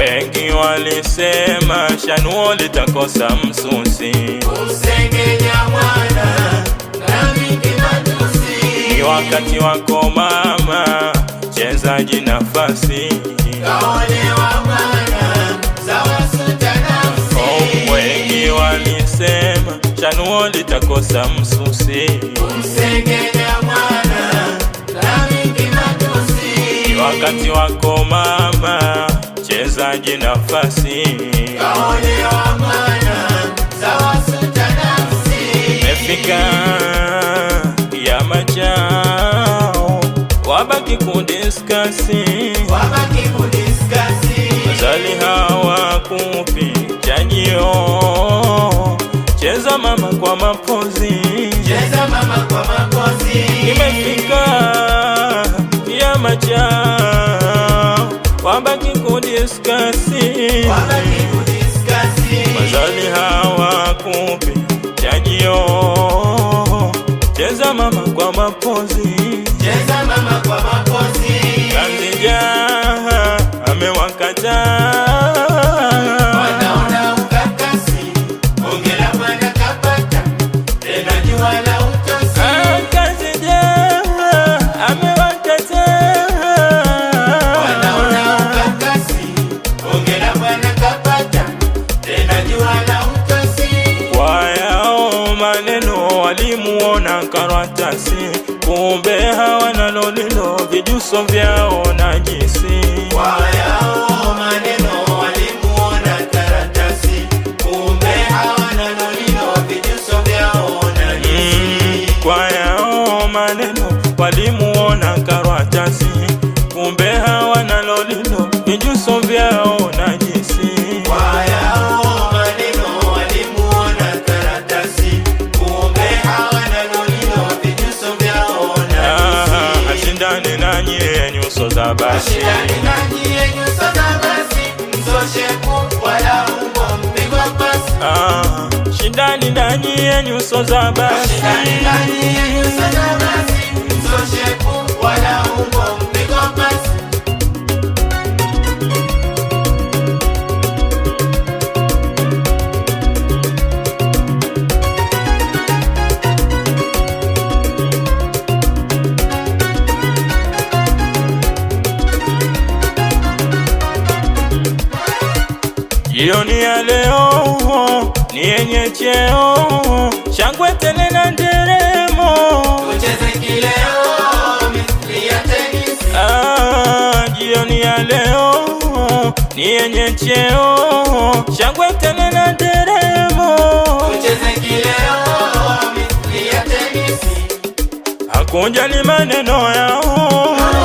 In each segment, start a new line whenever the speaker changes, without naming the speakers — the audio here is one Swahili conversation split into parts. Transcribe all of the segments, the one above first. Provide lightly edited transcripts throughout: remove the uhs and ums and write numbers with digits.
Wengi walisema shanuo litakosa msusi,
kumsengenya mwana na mingi matusi.
Ni wakati wako mama, cheza jinafasi,
kaolewa mwana sawa suta nafsi.
Wengi walisema shanuo litakosa msusi,
kumsengenya mwana na mingi matusi.
Ni wakati wako mama, cheza jinafasi,
kaolewa mwana sawa suta nafsi.
Mefika kiyama chao, wabaki kudiskasi,
wabaki kudiskasi.
Wazali hawakupi chajio, cheza mama kwa mapozi,
cheza mama kwa mapozi.
Imefika kiyama chao, wabaki kudiskasi,
wabaki kudiskasi.
Wazali hawakupi chajio, cheza mama kwa mapozi,
cheza mama kwa mapozi.
Kanzija amewakata,
wanaona ukakasi, ongela mwana kapata, tena jua la utosi.
Kanzija amewakata,
wanaona ukakasi, ongela mwana kapata, tena jua la utosi.
Kwa yao maneno walimuona karatasi, kumbe hawana lolilo, vijuso vyao najisi.
Kwa yao maneno walimuona karatasi, kumbe hawana lolilo, vijuso vyao najisi.
Kwa yao maneno walimuona karatasi, kumbe hawana lolilo, vijuso vyao najisi.
Kwa yao maneno walimuona karatasi, kumbe hawana lolilo, vijuso vyao najisi.
Ashindane nanyi nyuso za basi,
ashindane nanyi nyuso za basi, mzosheku wala umbo mpigwa pasi.
Shindani nanyi nyuso za basi,
ashindane nanyi nyuso za basi, mzosheku wala umbo mpigwa pasi.
jioni ya leo ni yenye cheo, shangwe tele na nderemo,
tucheze kileo mithili ya tenisi.
Jioni ya leo ni yenye cheo, shangwe tele na nderemo,
tucheze kileo mithili ya tenisi.
Hakujali maneno yao,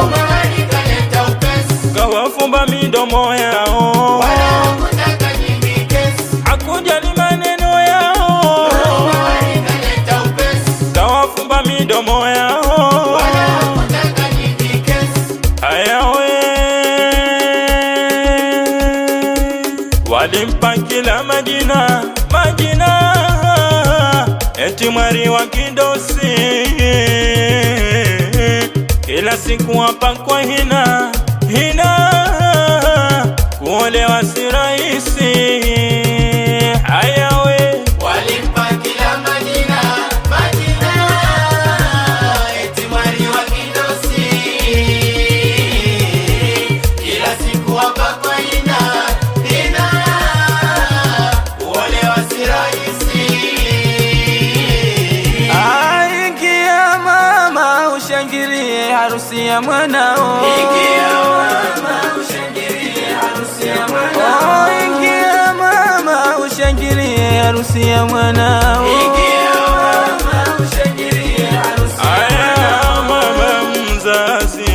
kaleta upesi,
kawafumba midomo yao,
kutaka nyingi kesi.
hakujali maneno yao,
kaleta upesi,
kawafumba midomo yao,
kutaka nyingi kesi.
ayawe walimpa kila majina, eti mwari wa kidosi, kila siku wapakwa hina, kuolewa si rahisi. Ayawe
walimpa kila majina, eti mwari wa kidosi, kila siku wapakwa hina, kuolewa si rahisi.
ingia mama ushangilie harusi ya mwanao,
Ingia mama ushangilie harusi ya mwanao.
ingia mama ushangilie harusi ya mwanao,
Ingia mama ushangilie harusi ya
aya mama mzazi,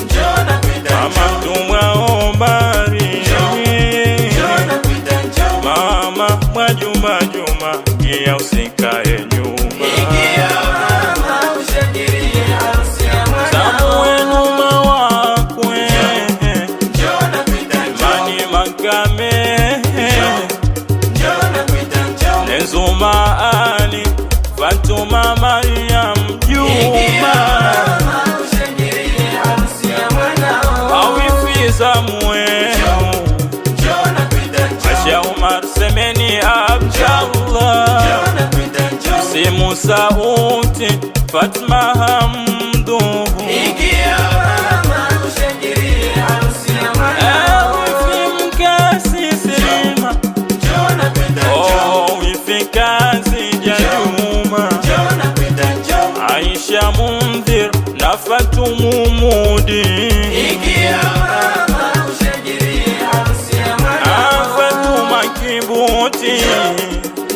njoo na kuita
mama tumwaombari,
njoo na kuita njoo.
mama Mwajuma ingia usikae nyuma,
Ingia mama ushangilie harusi ya mwanao.
Samuelu mawakwe,
Njoo na kuita njoo.
Mani Magame,
Njoo na kuita njoo.
Nezuma Ali, Fatuma Mariam
Ingia
Juma,
mama ushangilie harusi ya mwanao.
Awifi Samuel, sauti Fatma Hamduhu.
Ingia mama ushangilie harusi ya mwanao.
Mkasi Selima,
njoo napenda njoo.
Mfikazi Juma,
njoo napenda njoo.
Aisha Mundhir na Fatumu Mudi.
Ingia mama ushangilie harusi ya mwanao.
Fatuma Kibuti,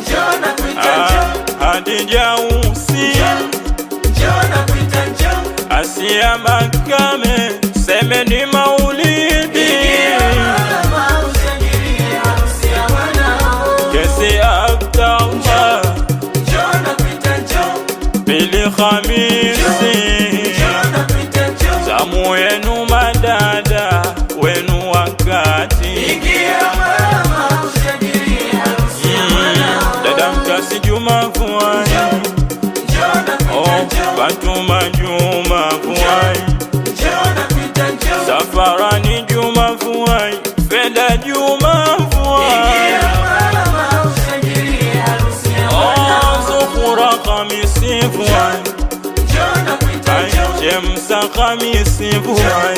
njoo napenda njoo.
Hadija Usi,
njoo napenda njoo.
Asia Makame, Semeni Maulidi.
Mama ushangilie harusi ya mwanao.
Kesi Abdallah,
njoo napenda njoo.
Bili Khamisi,
njoo napenda njoo.
Zamu yenu madada wenu wakati.
Ingia mama ushangilie harusi ya mwanao.
Dada Mkasi Juma Vuai,
njoo napenda njoo.
Fatuma Juma Vuai,
njoo napenda njoo.
Safarani Juma Vuai, Feda Juma Vuai.
Ingia mama ushangilie harusi ya mwanao.
Zuhura Khamisi Vuai,
njoo napenda njoo.
Shemsa Khamisi Vuai,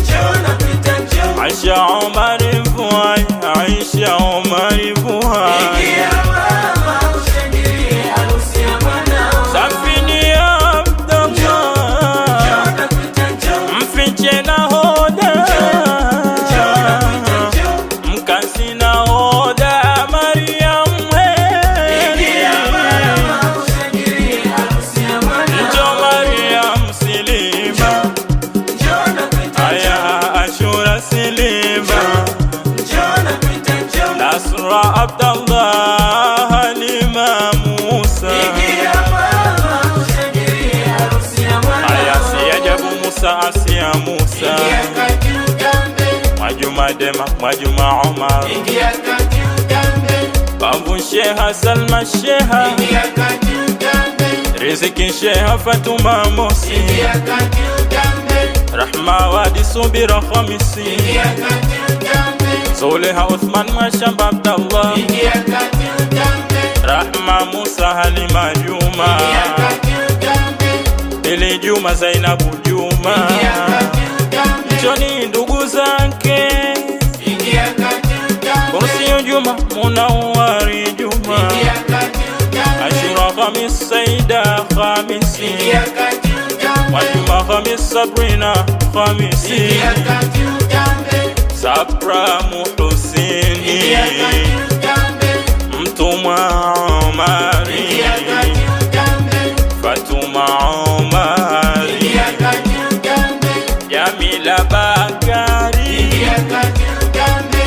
njoo napenda njoo.
Aisha Omari Vuai, Aisha Omari Vuai.
Ingia mama ushangilie harusi ya mwanao.
Safini Abdallah,
njoo napenda njoo.
Mfiche na Hoda,
njoo napenda njoo.
Mkasi na Hoda, Mariam
Ingia mama ushangilie harusi ya mwanao.
Njo Mariam Silima,
njoo napenda
Aya Ashura Silima,
njoo napenda njoo.
Nasra Abdallah, Halima Musa.
Ingia mama ushangilie harusi ya mwanao.
Aya Siajabu Musa, Asia Musa,
Ingia kati utambe.
Mwajuma Dema, Mwajuma Omar,
Ingia kati utambe.
Babu Sheha, Salma Sheha,
Ingia kati utambe.
Riziki Sheha, Fatuma Mosi,
Ingia kati utambe.
Rahma Wadi Subira Khamisi,
Ingia kati utambe.
Zuleha Uthman Mashamba Abdallah,
Ingia kati utambe.
Rahma Musa Halima Juma,
Ingia kati utambe.
Ili Juma Zainabu Juma,
Ingia kati utambe.
Joni ndugu zake,
Ingia kati utambe.
Kursi Juma, Munawari Juma,
Ingia kati utambe.
Ashura Khamis, Saida Khamisi,
Ingia kati utambe.
Mwajuma Khamis, Sabrina Khamisi,
Ingia kati utambe.
Sabra Muhusini,
Ingia kati utambe.
Mtumwa Omari,
Ingia kati utambe.
Fatuma Omari,
Ingia kati utambe.
Jamila Bakari,
Ingia kati utambe.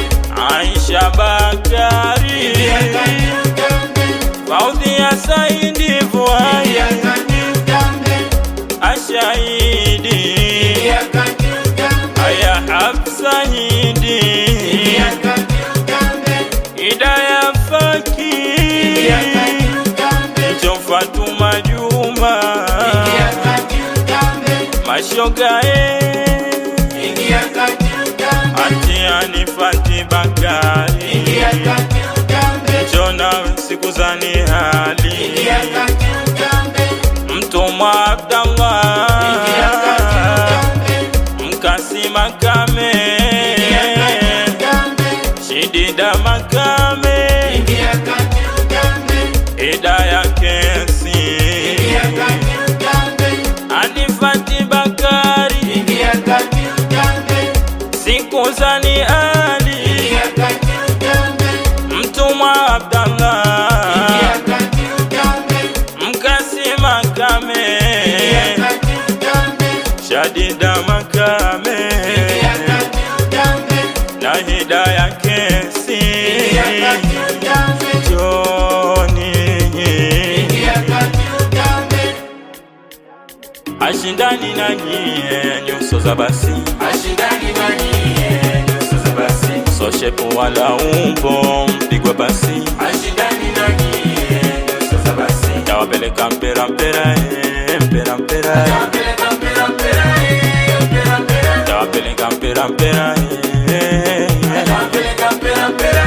Aisha Bakari,
Ingia kati utambe.
Faudhia Saidi Vuai,
Ingia kati utambe.
Ashahidi,
Ingia kati utambe.
Aya Hafsa Hindi,
Ingia kati utambe.
Hidaya Faki,
Ingia kati utambe.
Njo Fatuma Juma,
Ingia kati utambe.
Mashoga
Ingia kati utambe.
Atiani Fati Bakari,
Ingia kati utambe.
Njo nawe siku za nihali,
Ingia kati utambe.
Mtumwa Abdallah,
Ingia kati utambe.
Mkasi Makame,
Ingia kati utambe.
Shidida Makame,
Ingia kati utambe.
Hidaya Kesi,
Ingia kati utambe.
Anifati Bakari,
Ingia kati utambe.
siku za nihali,
Ingia kati utambe.
Mtumwa Abdallah,
Ingia kati utambe.
Mkasi Makame,
Ingia kati utambe.
Shadida Makame,
Ingia kati utambe.
na Hidaya Kesi,
Ingia kati utambe.
Joni
Ingia kati utambe.
ashindani na nyie nyuso za basi,
Ashindani na nyie nyuso za basi.
so shepu wala umbo mpigwa basi,
Ashindani na nyie nyuso za basi.
tawapeleka mpera mpera mpera mpera,
Tawapeleka mpera mpera mpera mpera.
tawapeleka mpera mpera
Tawapeleka mpera mpera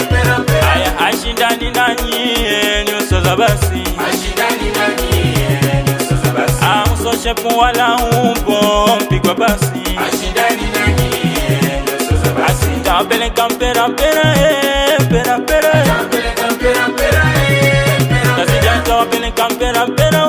mpera mpera.
aya ashindani na nyie nyuso za basi,
Ashindani
shepu wala umbo, mpigwa basi
ashindani nani nusu za basi.
Tapeleka mpera mpera mpera mpera,
Tapeleka mpera mpera
kasija tapeleka mpera mpera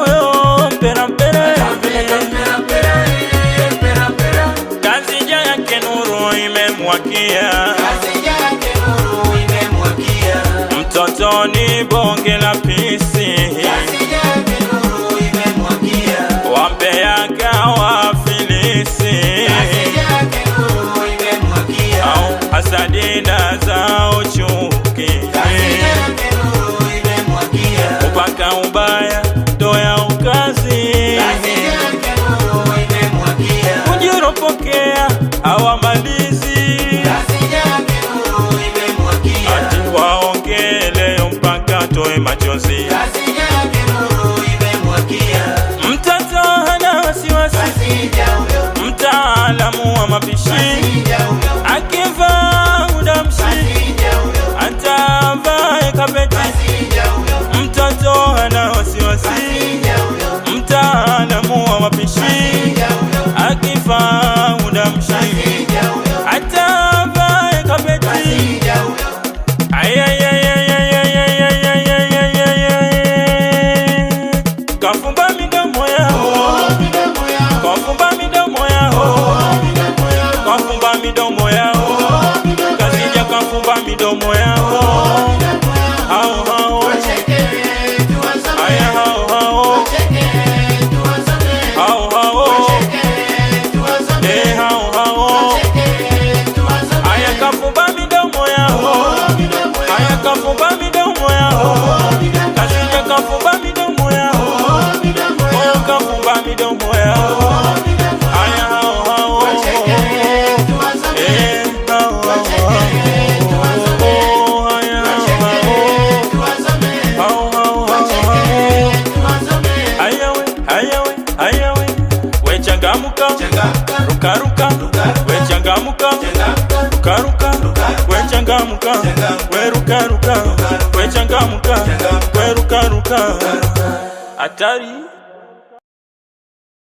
mpera mpera,
Tapeleka mpera mpera mpera,
kasija yake nuru imemwakia,
kasija yake nuru imemwakia.
Mtoto ni bonge la pisi,
Kasija yake nuru imemwakia.
wambea kawa filisi,
Kasija yake nuru imemwakia.
au hasadina za uchuki,
Kasija yake nuru imemwakia.
upaka ubaya toya ukazi,
Kasija yake nuru imemwakia.
kujiropokea hawamalizi,
Kasija yake nuru imemwakia.
ati waongele mpaka toe machozi.
Kasija yake nuru imemwakia.
Mtoto hana wasiwasi,
Kasija huyo,
mtaalamu wa mapishi,
kasija huyo,
akivaa udamshi
kasija huyo,
atavae kapeti.
kasija huyo,
Mtoto hana wasiwasi,
kasija huyo,
mtaalamu wa mapishi,
kasija huyo,
akivaa udamshi
kasija huyo,
atavae kapeti.
kasija huyo.
Kafumba midomo yao,
Oh, midomo yao,
kafumba midomo yao,
oh, midomo yao,
kafumba midomo yao,
oh, midomo
kasija kafumba midomo yao. Hao hao,
Wachekele tuwasome,
aya hao hao,
wachekele tuwasome,
hao hao,
wachekele tuwasome,
hao hao,
wachekele tuwasome.
aya kafumba midomo yao,
Oh, midomo yao,
aya kafumba midomo yao,
oh, midomo
kasija kafumba midomo yao,
oh, midomo yao,
oh kafumba midomo yao.
oh, midomo yao.
Aya hao hao,
Wachekele tuwasome,
hao hao,
wachekele tuwasome,
oh aya hao
wachekele tuwasome,
hao, hao hao,
wachekele tuwasome.
ayawe ayawe ayawe, we changamuka,
Changamka,
ruka ruka, we changamuka, ruka ruka, we changamuka, we ruka ruka, we changamuka, we ruka ruka, hatari.